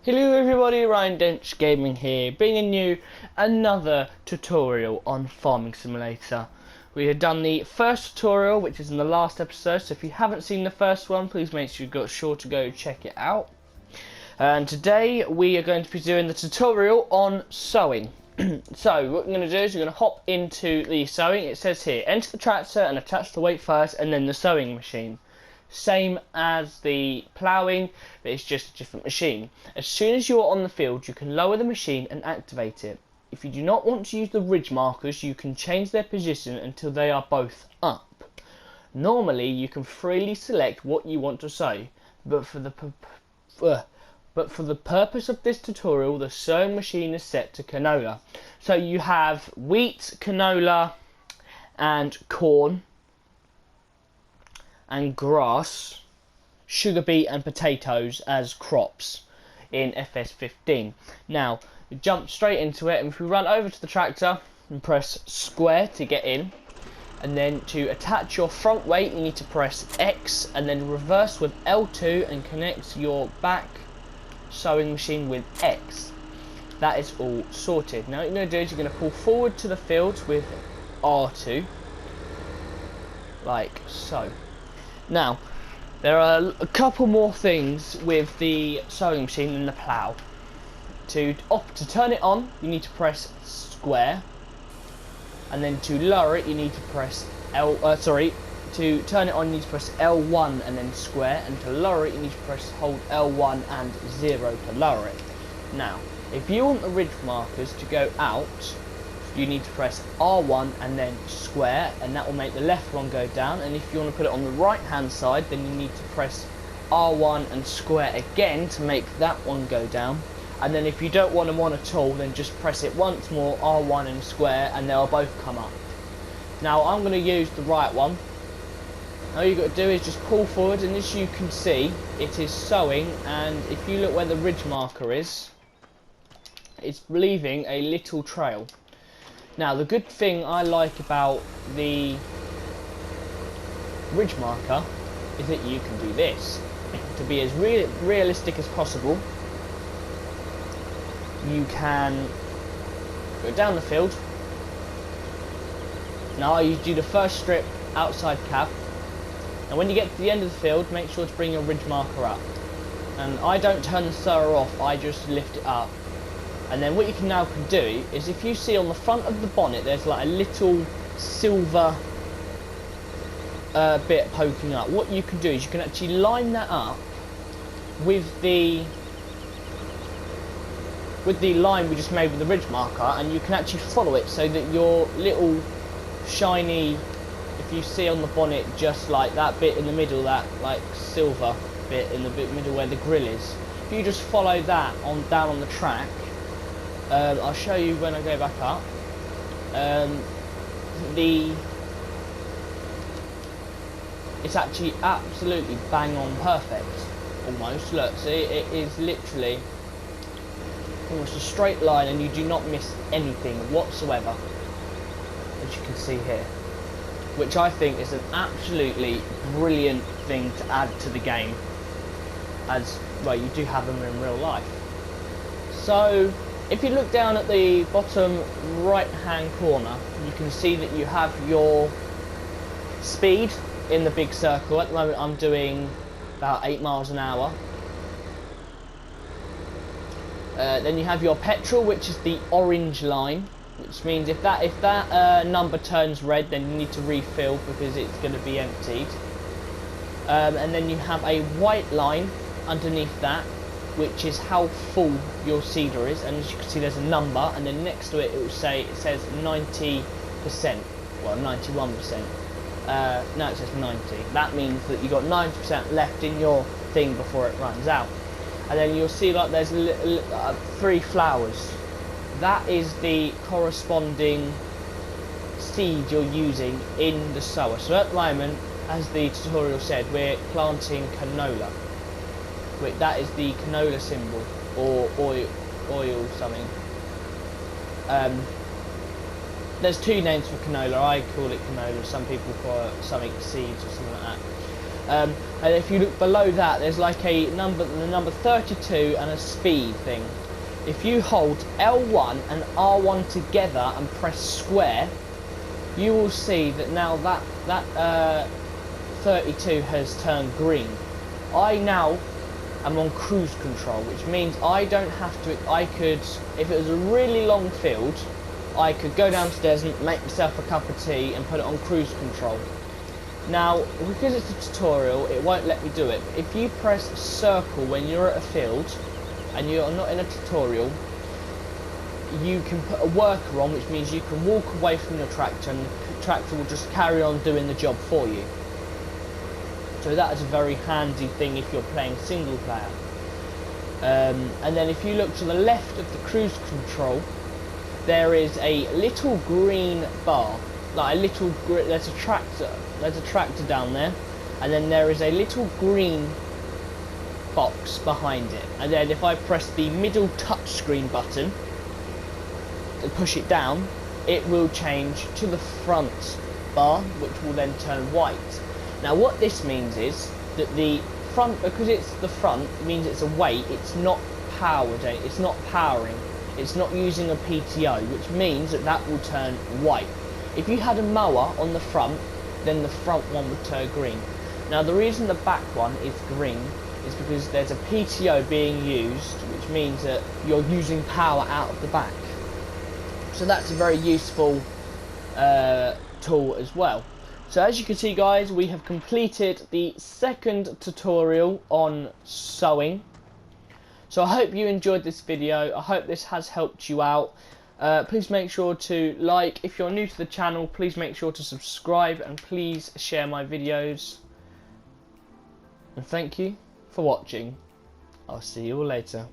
Hello everybody, Ryan Dench Gaming here, bringing you another tutorial on Farming Simulator. We have done the first tutorial, which is in the last episode, so if you haven't seen the first one, please make sure to go check it out. And today we are going to be doing the tutorial on sowing. So what we're going to do is we're going to hop into the sowing. It says here, enter the tractor and attach the weight first, and then the sowing machine. Same as the ploughing, but it's just a different machine. As soon as you're on the field, you can lower the machine and activate it. If you do not want to use the ridge markers, you can change their position until they are both up. Normally, you can freely select what you want to sow, but for the purpose of this tutorial, the sowing machine is set to canola. So you have wheat, canola, and corn, and grass, sugar beet and potatoes as crops in FS15. Now, we jump straight into it, and if we run over to the tractor and press square to get in, and then to attach your front weight you need to press X, and then reverse with L2 and connect your back sowing machine with X. That is all sorted. Now what you're going to do is you're going to pull forward to the field with R2, like so. Now, there are a couple more things with the sowing machine than the plough. To turn it on, you need to press square, and then to lower it, you need to press to turn it on, you need to press L1 and then square, and to lower it, you need to hold L1 and 0 to lower it. Now, if you want the ridge markers to go out, you need to press R1 and then square, and that will make the left one go down. And if you want to put it on the right hand side, then you need to press R1 and square again to make that one go down. And then if you don't want them on at all, then just press it once more, R1 and square, and they'll both come up. Now I'm going to use the right one. All you've got to do is just pull forward, and as you can see, it is sowing, and if you look where the ridge marker is, it's leaving a little trail. Now, the good thing I like about the ridge marker is that you can do this. To be as realistic as possible, you can go down the field. Now, I do the first strip outside cab, and when you get to the end of the field, make sure to bring your ridge marker up. And I don't turn the sower off, I just lift it up. And then what you can do is, if you see on the front of the bonnet, there's like a little silver bit poking up. What you can do is you can actually line that up with the line we just made with the ridge marker, and you can actually follow it so that your little shiny, if you see on the bonnet, just like that bit in the middle, that like silver bit in the middle where the grill is, if you just follow that on down on the track, I'll show you when I go back up. It's actually absolutely bang on perfect, almost. Look, see, it is literally almost a straight line, and you do not miss anything whatsoever, as you can see here, which I think is an absolutely brilliant thing to add to the game, as well you do have them in real life. So if you look down at the bottom right hand corner, you can see that you have your speed in the big circle. At the moment I'm doing about 8 miles an hour. Then you have your petrol, which is the orange line, which means if that number turns red, then you need to refill because it's going to be emptied. And then you have a white line underneath that, which is how full your seeder is, and as you can see there's a number, and then next to it it says 90%, well 91%, no, it says 90. That means that you've got 90% left in your thing before it runs out. And then you'll see like there's 3 flowers. That is the corresponding seed you're using in the sower. So at the moment, as the tutorial said, we're planting canola. That is the canola symbol, or oil something. There's 2 names for canola. I call it canola. Some people call it something seeds or something like And if you look below that, there's like the number 32 and a speed thing. If you hold L1 and R1 together and press square, you will see that now that 32 has turned green. I now am on cruise control, which means I don't have to. I could, if it was a really long field, I could go downstairs and make myself a cup of tea and put it on cruise control. Now, because it's a tutorial, it won't let me do it. If you press circle when you're at a field and you're not in a tutorial, you can put a worker on, which means you can walk away from your tractor and the tractor will just carry on doing the job for you. So that is a very handy thing if you're playing single player. And then if you look to the left of the cruise control, there is a little green bar, like a little, there's a tractor down there, and then there is a little green box behind it. And then if I press the middle touchscreen button and push it down, it will change to the front bar, which will then turn white. Now what this means is that the front, because it's the front, it means it's a weight, it's not powered, it's not powering, it's not using a PTO, which means that that will turn white. If you had a mower on the front, then the front one would turn green. Now the reason the back one is green is because there's a PTO being used, which means that you're using power out of the back. So that's a very useful tool as well. So as you can see guys, we have completed the second tutorial on sewing. So I hope you enjoyed this video. I hope this has helped you out. Please make sure to like. If you're new to the channel, please make sure to subscribe and please share my videos. And thank you for watching. I'll see you all later.